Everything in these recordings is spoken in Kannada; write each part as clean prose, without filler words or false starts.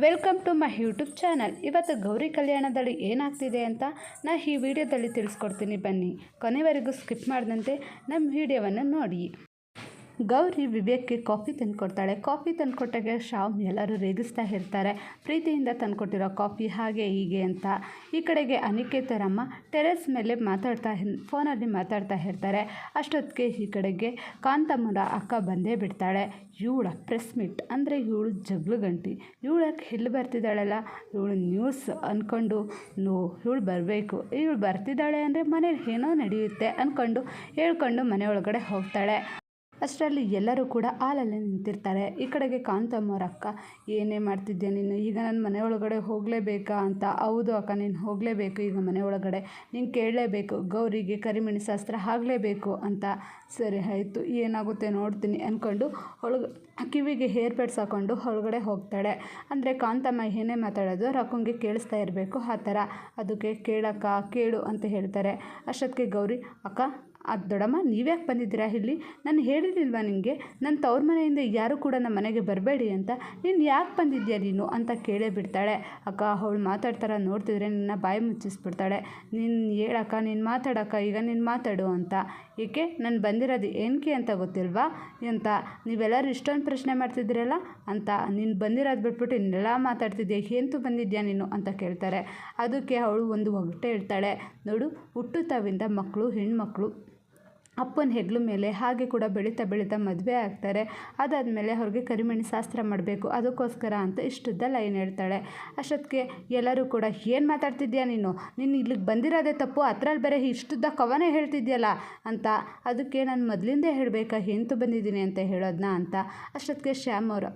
Welcome to my YouTube channel. ಇವತ್ತು ಗೌರಿ ಕಲ್ಯಾಣದಲ್ಲಿ ಏನಾಗ್ತಿದೆ ಅಂತ ನಾನು ಈ ವಿಡಿಯೋದಲ್ಲಿ ತಿಳಿಸ್ಕೊಡ್ತೀನಿ. ಬನ್ನಿ, ಕೊನೆವರೆಗೂ ಸ್ಕಿಪ್ ಮಾಡದಂತೆ ನಮ್ಮ ವಿಡಿಯೋವನ್ನು ನೋಡಿ. ಗೌರಿ ವಿವೇಕ್ಗೆ ಕಾಫಿ ತಂದುಕೊಡ್ತಾಳೆ. ಕಾಫಿ ತಂದುಕೊಟ್ಟಾಗ ಶ್ಯಾಮ್ ಎಲ್ಲರೂ ರೇಗಿಸ್ತಾ ಇರ್ತಾರೆ, ಪ್ರೀತಿಯಿಂದ ತಂದುಕೊಟ್ಟಿರೋ ಕಾಫಿ ಹಾಗೆ ಹೀಗೆ ಅಂತ. ಈ ಕಡೆಗೆ ಅನಿಕೇತರಮ್ಮ ಟೆರೆಸ್ ಮೇಲೆ ಫೋನಲ್ಲಿ ಮಾತಾಡ್ತಾ ಇರ್ತಾರೆ. ಅಷ್ಟೊತ್ತಿಗೆ ಈ ಕಡೆಗೆ ಕಾಂತಮ್ಮನ ಅಕ್ಕ ಬಂದೇ ಬಿಡ್ತಾಳೆ. ಇವಳ ಪ್ರೆಸ್ ಮೀಟ್ ಅಂದರೆ ಇವಳು ಜಗ್ಲು ಗಂಟಿ, ಇವಳಕ್ಕೆ ಎಲ್ಲಿ ಬರ್ತಿದ್ದಾಳಲ್ಲ, ಇವಳು ನ್ಯೂಸ್ ಅಂದ್ಕೊಂಡು ಇವಳು ಬರಬೇಕು, ಇವಳು ಬರ್ತಿದ್ದಾಳೆ ಅಂದರೆ ಮನೇಲಿ ಏನೋ ನಡೆಯುತ್ತೆ ಅಂದ್ಕೊಂಡು ಹೇಳ್ಕೊಂಡು ಮನೆ ಒಳಗಡೆ ಹೋಗ್ತಾಳೆ. ಅಷ್ಟರಲ್ಲಿ ಎಲ್ಲರೂ ಕೂಡ ಹಾಲಲ್ಲೇ ನಿಂತಿರ್ತಾರೆ. ಈ ಕಡೆಗೆ ಕಾಂತಮ್ಮವ್ರ ಅಕ್ಕ, ಏನೇ ಮಾಡ್ತಿದ್ದೆ ನೀನು, ಈಗ ನನ್ನ ಮನೆ ಒಳಗಡೆ ಹೋಗಲೇಬೇಕಾ ಅಂತ. ಹೌದು ಅಕ್ಕ, ನೀನು ಹೋಗಲೇಬೇಕು, ಈಗ ಮನೆ ಒಳಗಡೆ ನೀನು ಕೇಳಲೇಬೇಕು, ಗೌರಿಗೆ ಕರಿಮಣಿ ಶಾಸ್ತ್ರ ಆಗಲೇಬೇಕು ಅಂತ. ಸರಿ ಆಯಿತು, ಏನಾಗುತ್ತೆ ನೋಡ್ತೀನಿ ಅಂದ್ಕೊಂಡು ಕಿವಿಗೆ ಹೇರ್ ಬೆಡ್ಸ್ ಹಾಕ್ಕೊಂಡು ಒಳಗಡೆ ಹೋಗ್ತಾಳೆ. ಅಂದರೆ ಕಾಂತಮ್ಮ ಏನೇ ಮಾತಾಡೋದು ರಕ್ಕಂಗೆ ಕೇಳಿಸ್ತಾ ಇರಬೇಕು ಆ ಥರ. ಅದಕ್ಕೆ ಕೇಳು ಅಂತ ಹೇಳ್ತಾರೆ. ಅಷ್ಟೊತ್ತಿಗೆ ಗೌರಿ, ಅಕ್ಕ ಅದು ದೊಡ್ಡಮ್ಮ ನೀವ್ಯಾಕೆ ಬಂದಿದ್ದೀರಾ ಇಲ್ಲಿ, ನಾನು ಹೇಳಿರಲಿಲ್ವಾ ನಿನಗೆ ನನ್ನ ತವ್ರ ಮನೆಯಿಂದ ಯಾರೂ ಕೂಡ ನಮ್ಮ ಮನೆಗೆ ಬರಬೇಡಿ ಅಂತ, ನೀನು ಯಾಕೆ ಬಂದಿದ್ಯಾ ನೀನು ಅಂತ ಕೇಳೇ ಬಿಡ್ತಾಳೆ. ಅಕ್ಕ ಅವಳು ಮಾತಾಡ್ತಾರ ನೋಡ್ತಿದ್ರೆ ನಿನ್ನ ಬಾಯಿ ಮುಚ್ಚಿಸ್ಬಿಡ್ತಾಳೆ. ನೀನು ಹೇಳಕ್ಕ, ನೀನು ಮಾತಾಡಕ್ಕ, ಈಗ ನೀನು ಮಾತಾಡು ಅಂತ. ಏಕೆ ನಾನು ಬಂದಿರೋದು ಏನಕ್ಕೆ ಅಂತ ಗೊತ್ತಿಲ್ವಾ ಅಂತ ನೀವೆಲ್ಲರೂ ಇಷ್ಟೊಂದು ಪ್ರಶ್ನೆ ಮಾಡ್ತಿದ್ದೀರಲ್ಲ ಅಂತ. ನೀನು ಬಂದಿರೋದು ಬಿಟ್ಬಿಟ್ಟು ಇನ್ನೆಲ್ಲ ಮಾತಾಡ್ತಿದ್ಯಾ, ಏಂತೂ ಬಂದಿದ್ಯಾ ನೀನು ಅಂತ ಕೇಳ್ತಾರೆ. ಅದಕ್ಕೆ ಅವಳು ಒಂದು ಒಗಟೆ ಹೇಳ್ತಾಳೆ, ನೋಡು, ಹುಟ್ಟುತ್ತವಿಂದ ಮಕ್ಕಳು ಹೆಣ್ಮಕ್ಳು ಅಪ್ಪನ ಹೆಗ್ಲು ಮೇಲೆ ಹಾಗೆ ಕೂಡ ಬೆಳೀತಾ ಮದುವೆ ಆಗ್ತಾರೆ. ಅದಾದಮೇಲೆ ಅವ್ರಿಗೆ ಕರಿಮಣಿ ಶಾಸ್ತ್ರ ಮಾಡಬೇಕು, ಅದಕ್ಕೋಸ್ಕರ ಅಂತ ಇಷ್ಟುದ್ದ ಲೈನ್ ಹೇಳ್ತಾಳೆ. ಅಷ್ಟೊತ್ತಿಗೆ ಎಲ್ಲರೂ ಕೂಡ, ಏನು ಮಾತಾಡ್ತಿದ್ಯಾ ನೀನು ಇಲ್ಲಿಗೆ ಬಂದಿರೋದೇ ತಪ್ಪು, ಅದರಲ್ಲಿ ಬೇರೆ ಇಷ್ಟುದ್ದ ಕವನೇ ಹೇಳ್ತಿದ್ಯಲ್ಲ ಅಂತ. ಅದಕ್ಕೆ ನಾನು ಮೊದಲಿಂದೇ ಹೇಳಬೇಕಾ ಎಂತೂ ಬಂದಿದ್ದೀನಿ ಅಂತ ಹೇಳೋದನ್ನ ಅಂತ. ಅಷ್ಟೊತ್ತಿಗೆ ಶ್ಯಾಮ್ ಅವರು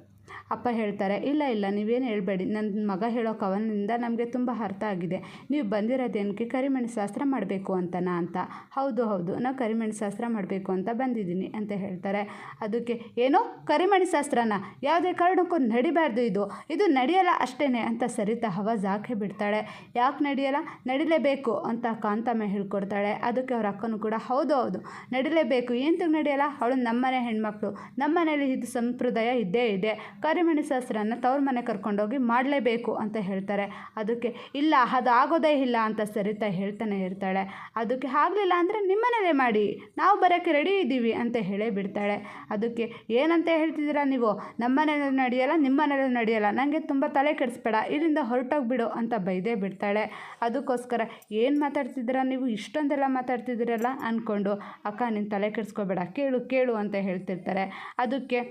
ಅಪ್ಪ ಹೇಳ್ತಾರೆ, ಇಲ್ಲ ನೀವೇನು ಹೇಳಬೇಡಿ, ನನ್ನ ಮಗ ಹೇಳೋ ಕವನದಿಂದ ನಮಗೆ ತುಂಬ ಅರ್ಥ ಆಗಿದೆ, ನೀವು ಬಂದಿರೋದೇನಕ್ಕೆ ಕರಿಮಣಿ ಶಾಸ್ತ್ರ ಮಾಡಬೇಕು ಅಂತನಾ ಅಂತ. ಹೌದು ನಾವು ಕರಿಮಣಿ ಶಾಸ್ತ್ರ ಮಾಡಬೇಕು ಅಂತ ಬಂದಿದ್ದೀನಿ ಅಂತ ಹೇಳ್ತಾರೆ. ಅದಕ್ಕೆ ಏನೋ ಕರಿಮಣಿ ಶಾಸ್ತ್ರನ ಯಾವುದೇ ಕಾರಣಕ್ಕೂ ನಡಿಬಾರ್ದು, ಇದು ನಡೆಯಲ್ಲ ಅಷ್ಟೇ ಅಂತ ಸರಿತಾ ಆವಾಜ್ ಹಾಕಿ ಬಿಡ್ತಾಳೆ. ಯಾಕೆ ನಡೆಯಲ್ಲ, ನಡಿಲೇಬೇಕು ಅಂತ ಕಾಂತಮ್ಮ ಹೇಳ್ಕೊಡ್ತಾಳೆ. ಅದಕ್ಕೆ ಅವ್ರ ಅಕ್ಕನೂ ಕೂಡ ಹೌದು ನಡಿಲೇಬೇಕು, ಎಂತಕ್ಕೆ ನಡೆಯಲ್ಲ, ಅವಳು ನಮ್ಮನೆ ಹೆಣ್ಮಕ್ಳು, ನಮ್ಮನೇಲಿ ಇದು ಸಂಪ್ರದಾಯ ಇದ್ದೇ ಇದೆ, ಕರಿಮಣಿ ಶಾಸ್ತ್ರನ ತವ್ರ ಮನೆ ಕರ್ಕೊಂಡೋಗಿ ಮಾಡಲೇಬೇಕು ಅಂತ ಹೇಳ್ತಾರೆ. ಅದಕ್ಕೆ ಇಲ್ಲ, ಅದು ಆಗೋದೇ ಇಲ್ಲ ಅಂತ ಸರಿತಾ ಹೇಳ್ತಾನೆ ಇರ್ತಾಳೆ. ಅದಕ್ಕೆ ಆಗಲಿಲ್ಲ ಅಂದರೆ ನಿಮ್ಮನೇಲೇ ಮಾಡಿ, ನಾವು ಬರೋಕ್ಕೆ ರೆಡಿ ಇದ್ದೀವಿ ಅಂತ ಹೇಳೇ ಬಿಡ್ತಾಳೆ. ಅದಕ್ಕೆ ಏನಂತ ಹೇಳ್ತಿದ್ದೀರಾ ನೀವು, ನಮ್ಮನೇಲೂ ನಡೆಯಲ್ಲ ನಿಮ್ಮನೇಲೂ ನಡೆಯಲ್ಲ, ನನಗೆ ತುಂಬ ತಲೆ ಕೆಡಿಸ್ಬೇಡ, ಇಲ್ಲಿಂದ ಹೊರಟೋಗ್ಬಿಡು ಅಂತ ಬೈದೇ ಬಿಡ್ತಾಳೆ. ಅದಕ್ಕೋಸ್ಕರ ಏನು ಮಾತಾಡ್ತಿದ್ದೀರಾ ನೀವು, ಇಷ್ಟೊಂದೆಲ್ಲ ಮಾತಾಡ್ತಿದ್ದೀರಲ್ಲ ಅಂದ್ಕೊಂಡು, ಅಕ್ಕ ನೀನು ತಲೆ ಕೆಡಿಸ್ಕೋಬೇಡ, ಕೇಳು ಅಂತ ಹೇಳ್ತಿರ್ತಾರೆ. ಅದಕ್ಕೆ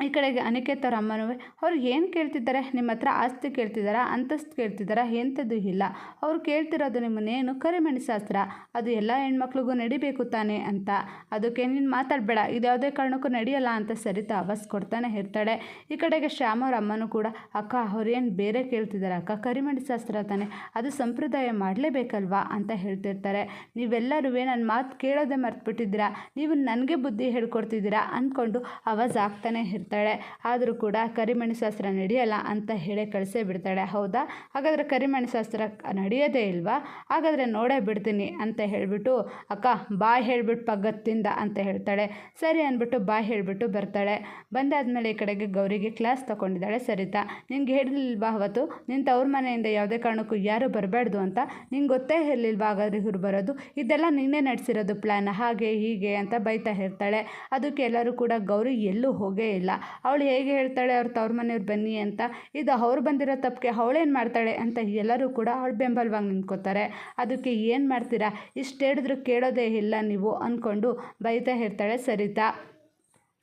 ಈ ಕಡೆಗೆ ಅನಿಕೇತವ್ರ ಅಮ್ಮನೂ ಅವ್ರು ಏನು ಕೇಳ್ತಿದ್ದಾರೆ, ನಿಮ್ಮ ಹತ್ರ ಆಸ್ತಿ ಕೇಳ್ತಿದ್ದಾರಾ, ಅಂತಸ್ತು ಕೇಳ್ತಿದ್ದಾರಾ, ಎಂಥದ್ದು ಇಲ್ಲ, ಅವ್ರು ಕೇಳ್ತಿರೋದು ನಿಮ್ಮನ್ನೇನು ಕರಿಮಣಿ ಶಾಸ್ತ್ರ, ಅದು ಎಲ್ಲ ಹೆಣ್ಮಕ್ಳಿಗೂ ನಡಿಬೇಕು ತಾನೇ ಅಂತ. ಅದಕ್ಕೆ ನೀನು ಮಾತಾಡಬೇಡ, ಇದು ಯಾವುದೇ ಕಾರಣಕ್ಕೂ ನಡೆಯಲ್ಲ ಅಂತ ಸರಿತಾ ಆವಾಜ್ ಕೊಡ್ತಾನೆ ಇರ್ತಾಳೆ. ಈ ಕಡೆಗೆ ಶ್ಯಾಮ್ ಅವ್ರ ಅಮ್ಮನೂ ಕೂಡ, ಅಕ್ಕ ಅವ್ರೇನು ಬೇರೆ ಕೇಳ್ತಿದ್ದಾರೆ ಅಕ್ಕ, ಕರಿಮಣಿ ಶಾಸ್ತ್ರ ತಾನೆ, ಅದು ಸಂಪ್ರದಾಯ ಮಾಡಲೇಬೇಕಲ್ವಾ ಅಂತ ಹೇಳ್ತಿರ್ತಾರೆ. ನೀವೆಲ್ಲರೂ ನನ್ನ ಮಾತು ಕೇಳೋದೇ ಮರ್ತ್ಬಿಟ್ಟಿದ್ದೀರಾ, ನೀವು ನನಗೆ ಬುದ್ಧಿ ಹೇಳ್ಕೊಡ್ತಿದ್ದೀರಾ ಅಂದ್ಕೊಂಡು ಆವಾಜ್ ಆಗ್ತಾನೆ ಇರ್ತಾಳೆ. ಆದರೂ ಕೂಡ ಕರಿಮಣಿ ಶಾಸ್ತ್ರ ನಡೆಯಲ್ಲ ಅಂತ ಹೇಳಿ ಕಳಿಸೇ ಬಿಡ್ತಾಳೆ. ಹೌದಾ, ಹಾಗಾದರೆ ಕರಿಮಣಿ ಶಾಸ್ತ್ರ ನಡೆಯೋದೇ ಇಲ್ವಾ, ಹಾಗಾದರೆ ನೋಡೇ ಬಿಡ್ತೀನಿ ಅಂತ ಹೇಳಿಬಿಟ್ಟು, ಅಕ್ಕ ಬಾಯ್ ಹೇಳಿಬಿಟ್ಟು ಪಗತ್ತಿಂದ ಅಂತ ಹೇಳ್ತಾಳೆ. ಸರಿ ಅಂದ್ಬಿಟ್ಟು ಬಾಯ್ ಹೇಳಿಬಿಟ್ಟು ಬರ್ತಾಳೆ. ಬಂದಾದಮೇಲೆ ಈ ಕಡೆಗೆ ಗೌರಿಗೆ ಕ್ಲಾಸ್ ತಗೊಂಡಿದ್ದಾಳೆ ಸರಿತಾ. ನಿನ್ಗೆ ಹೇಳಿಲ್ವಾ ಅವತ್ತು, ನಿನ್ನ ತವ್ರ ಮನೆಯಿಂದ ಯಾವುದೇ ಕಾರಣಕ್ಕೂ ಯಾರು ಬರಬಾರ್ದು ಅಂತ, ನಿಂಗೆ ಗೊತ್ತೇ ಇರಲಿಲ್ವಾ ಹಾಗಾದರೆ ಇವ್ರು ಬರೋದು, ಇದೆಲ್ಲ ನೀನೇ ನಡೆಸಿರೋದು ಪ್ಲ್ಯಾನ್ ಹಾಗೆ ಹೀಗೆ ಅಂತ ಬೈತಾ ಇರ್ತಾಳೆ. ಅದಕ್ಕೆ ಎಲ್ಲರೂ ಕೂಡ ಗೌರಿ ಎಲ್ಲೂ ಹೋಗೇ ಇಲ್ಲ, ಅವಳು ಹೇಗೆ ಹೇಳ್ತಾಳೆ ಅವ್ರ ತವ್ರ ಮನೆಯವ್ರು ಬನ್ನಿ ಅಂತ, ಇದು ಅವ್ರು ಬಂದಿರೋ ತಪ್ಪಿಗೆ ಅವಳೇನು ಮಾಡ್ತಾಳೆ ಅಂತ ಎಲ್ಲರೂ ಕೂಡ ಅವಳು ಬೆಂಬಲವಾಗಿ ನಿಂತ್ಕೋತಾರೆ. ಅದಕ್ಕೆ ಏನು ಮಾಡ್ತೀರಾ, ಇಷ್ಟು ಹೇಳಿದ್ರು ಕೇಳೋದೇ ಇಲ್ಲ ನೀವು ಅಂದ್ಕೊಂಡು ಬೈತಾ ಇರ್ತಾಳೆ ಸರಿತಾ.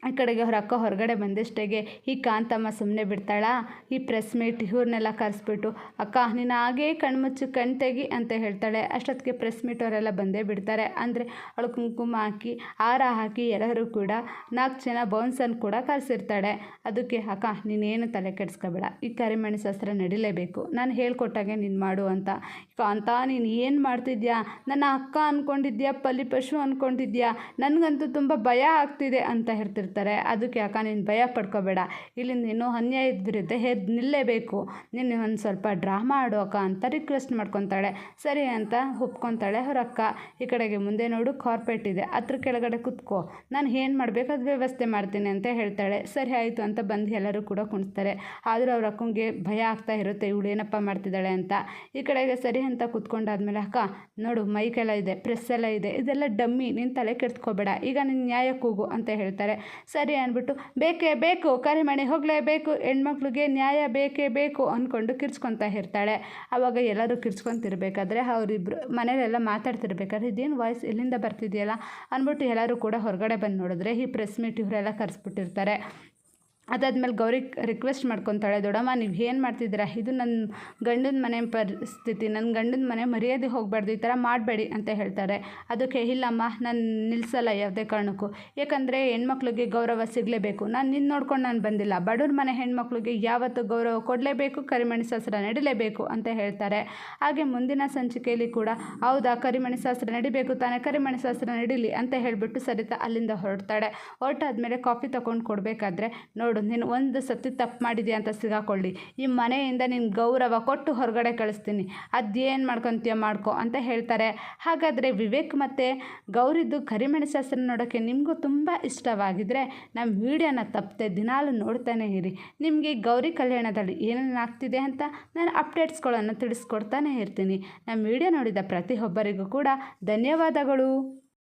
ಈ ಕಡೆಗೆ ಅವ್ರ ಅಕ್ಕ ಹೊರಗಡೆ ಬಂದಷ್ಟೇಗೆ ಈ ಕಾಂತಮ್ಮ ಸುಮ್ಮನೆ ಬಿಡ್ತಾಳಾ, ಈ ಪ್ರೆಸ್ ಮೀಟ್ ಇವ್ರನ್ನೆಲ್ಲ ಕರೆಸ್ಬಿಟ್ಟು, ಅಕ್ಕ ನೀನು ಹಾಗೇ ಕಣ್ಮುಚ್ಚು ಕಣ್ ತೆಗಿ ಅಂತ ಹೇಳ್ತಾಳೆ. ಅಷ್ಟೊತ್ತಿಗೆ ಪ್ರೆಸ್ ಮೀಟ್ ಅವರೆಲ್ಲ ಬಂದೇ ಬಿಡ್ತಾರೆ. ಅಂದರೆ ಅವಳು ಕುಂಕುಮ ಹಾಕಿ ಹಾರ ಹಾಕಿ ಎಲ್ಲರೂ ಕೂಡ 4 ಜನ ಬೌನ್ಸನ್ನು ಕೂಡ ಕರೆಸಿರ್ತಾಳೆ. ಅದಕ್ಕೆ ಅಕ್ಕ ನೀನೇನು ತಲೆ ಕೆಡಿಸ್ಕೋಬೇಡ, ಈ ಕರಿಮಣಿ ಶಾಸ್ತ್ರ ನಡಿಲೇಬೇಕು, ನಾನು ಹೇಳ್ಕೊಟ್ಟಾಗೆ ನೀನು ಮಾಡು ಅಂತ. ಕಾಂತ ನೀನು ಏನು ಮಾಡ್ತಿದ್ಯಾ, ನನ್ನ ಅಕ್ಕ ಅಂದ್ಕೊಂಡಿದ್ಯಾ, ಪಶು ಅಂದ್ಕೊಂಡಿದ್ಯಾ, ನನಗಂತೂ ತುಂಬ ಭಯ ಆಗ್ತಿದೆ ಅಂತ ಹೇಳ್ತಿರ್ತಾಳೆ. ಕೂತಿರ್ತಾರೆ. ಅದಕ್ಕೆ ಅಕ್ಕ ನೀನು ಭಯ ಪಡ್ಕೋಬೇಡ, ಇಲ್ಲಿ ನೀನು ಅನ್ಯಾಯದ ವಿರುದ್ಧ ನಿಲ್ಲೇಬೇಕು, ನೀನು ಒಂದು ಸ್ವಲ್ಪ ಡ್ರಾಮಾ ಆಡು ಅಕ್ಕ ಅಂತ ರಿಕ್ವೆಸ್ಟ್ ಮಾಡ್ಕೊತಾಳೆ. ಸರಿ ಅಂತ ಒಪ್ಕೊತಾಳೆ ಅವ್ರ ಅಕ್ಕ. ಈ ಕಡೆಗೆ ಮುಂದೆ ನೋಡು ಕಾರ್ಪೆಟ್ ಇದೆ, ಅದ್ರ ಕೆಳಗಡೆ ಕುತ್ಕೋ, ನಾನು ಏನು ಮಾಡಬೇಕು ಅದು ವ್ಯವಸ್ಥೆ ಮಾಡ್ತೀನಿ ಅಂತ ಹೇಳ್ತಾಳೆ. ಸರಿ ಆಯಿತು ಅಂತ ಬಂದು ಎಲ್ಲರೂ ಕೂಡ ಕುಣಿಸ್ತಾರೆ. ಆದರೂ ಅವ್ರ ಅಕ್ಕಂಗೆ ಭಯ ಆಗ್ತಾ ಇರುತ್ತೆ, ಇವಳು ಏನಪ್ಪ ಮಾಡ್ತಿದ್ದಾಳೆ ಅಂತ. ಈ ಕಡೆಗೆ ಸರಿ ಅಂತ ಕುತ್ಕೊಂಡಾದ್ಮೇಲೆ ಅಕ್ಕ ನೋಡು ಮೈಕೆಲ್ಲ ಇದೆ, ಪ್ರೆಸ್ ಎಲ್ಲ ಇದೆ, ಇದೆಲ್ಲ ಡಮ್ಮಿ, ನೀನು ತಲೆ ಕೆಡ್ಸ್ಕೋಬೇಡ, ಈಗ ನೀನು ನ್ಯಾಯಕ್ಕೆ ಹೋಗು ಅಂತ ಹೇಳ್ತಾರೆ. ಸರಿ ಅಂದ್ಬಿಟ್ಟು ಬೇಕೇ ಬೇಕು ಕರಿಮಣಿ ಹೋಗಲೇಬೇಕು, ಹೆಣ್ಮಕ್ಳಿಗೆ ನ್ಯಾಯ ಬೇಕೇ ಬೇಕು ಅಂದ್ಕೊಂಡು ಕಿರ್ಚ್ಕೊತಾ ಇರ್ತಾಳೆ. ಆವಾಗ ಎಲ್ಲರೂ ಕಿರ್ಚ್ಕೊತಿರ್ಬೇಕಾದ್ರೆ ಅವರಿಬ್ಬರು ಮನೇಲೆಲ್ಲ ಮಾತಾಡ್ತಿರ್ಬೇಕಾದ್ರೆ ಇದೇನು ವಾಯ್ಸ್ ಎಲ್ಲಿಂದ ಬರ್ತಿದೆಯಲ್ಲ ಅಂದ್ಬಿಟ್ಟು ಎಲ್ಲರೂ ಕೂಡ ಹೊರಗಡೆ ಬಂದು ನೋಡಿದ್ರೆ ಈ ಪ್ರೆಸ್ ಮೀಟ್ ಇವರೆಲ್ಲ ಕರೆಸ್ಬಿಟ್ಟಿರ್ತಾರೆ. ಅದಾದ್ಮೇಲೆ ಗೌರಿ ರಿಕ್ವೆಸ್ಟ್ ಮಾಡ್ಕೊತಾಳೆ, ದೊಡ್ಡಮ್ಮ ನೀವು ಏನು ಮಾಡ್ತಿದ್ದೀರಾ, ಇದು ನನ್ನ ಗಂಡನ ಮನೆ ಪರಿಸ್ಥಿತಿ, ನನ್ನ ಗಂಡನ ಮನೆ ಮರ್ಯಾದೆ ಹೋಗಬಾರ್ದು, ಈ ಥರ ಮಾಡಬೇಡಿ ಅಂತ ಹೇಳ್ತಾರೆ. ಅದಕ್ಕೆ ಇಲ್ಲಮ್ಮ ನಾನು ನಿಲ್ಲಿಸಲ್ಲ ಯಾವುದೇ ಕಾರಣಕ್ಕೂ, ಯಾಕಂದರೆ ಹೆಣ್ಮಕ್ಳಿಗೆ ಗೌರವ ಸಿಗಲೇಬೇಕು, ನಾನು ನಿನ್ನ ನೋಡ್ಕೊಂಡು ನಾನು ಬಂದಿಲ್ಲ, ಬಡವ್ರ ಮನೆ ಹೆಣ್ಮಕ್ಳಿಗೆ ಯಾವತ್ತೂ ಗೌರವ ಕೊಡಲೇಬೇಕು, ಕರಿಮಣಿ ಶಾಸ್ತ್ರ ನಡಿಲೇಬೇಕು ಅಂತ ಹೇಳ್ತಾರೆ. ಹಾಗೆ ಮುಂದಿನ ಸಂಚಿಕೆಯಲ್ಲಿ ಕೂಡ ಹೌದಾ ಕರಿಮಣಿ ಶಾಸ್ತ್ರ ನಡಿಬೇಕು ತಾನೇ, ಕರಿಮಣಿ ಶಾಸ್ತ್ರ ನಡೀಲಿ ಅಂತ ಹೇಳಿಬಿಟ್ಟು ಸರಿತಾ ಅಲ್ಲಿಂದ ಹೊರಡ್ತಾಳೆ. ಹೊರಟಾದ್ಮೇಲೆ ಕಾಫಿ ತೊಗೊಂಡು ಕೊಡಬೇಕಾದ್ರೆ ನೋಡು ನೀನು ಒಂದು ಸತಿ ತಪ್ಪು ಮಾಡಿದ್ಯಾ ಅಂತ ಸಿಗಾಕೊಳ್ಳಿ, ಈ ಮನೆಯಿಂದ ನೀನು ಗೌರವ ಕೊಟ್ಟು ಹೊರಗಡೆ ಕಳಿಸ್ತೀನಿ, ಅದೇನು ಮಾಡ್ಕೊತೀಯ ಮಾಡ್ಕೊ ಅಂತ ಹೇಳ್ತಾರೆ. ಹಾಗಾದರೆ ವಿವೇಕ್ ಮತ್ತು ಗೌರಿದ್ದು ಕರಿಮಣಿ ಶಾಸ್ತ್ರ ನೋಡೋಕ್ಕೆ ನಿಮಗೂ ತುಂಬ ಇಷ್ಟವಾಗಿದ್ದರೆ ನಮ್ಮ ವಿಡಿಯೋನ ತಪ್ಪದೆ ದಿನಾಲು ನೋಡ್ತಾನೆ ಇರಿ. ನಿಮಗೆ ಗೌರಿ ಕಲ್ಯಾಣದಲ್ಲಿ ಏನೇನು ಆಗ್ತಿದೆ ಅಂತ ನಾನು ಅಪ್ಡೇಟ್ಸ್ಗಳನ್ನು ತಿಳಿಸ್ಕೊಡ್ತಾನೆ ಇರ್ತೀನಿ. ನಮ್ಮ ವಿಡಿಯೋ ನೋಡಿದ ಪ್ರತಿಯೊಬ್ಬರಿಗೂ ಕೂಡ ಧನ್ಯವಾದಗಳು.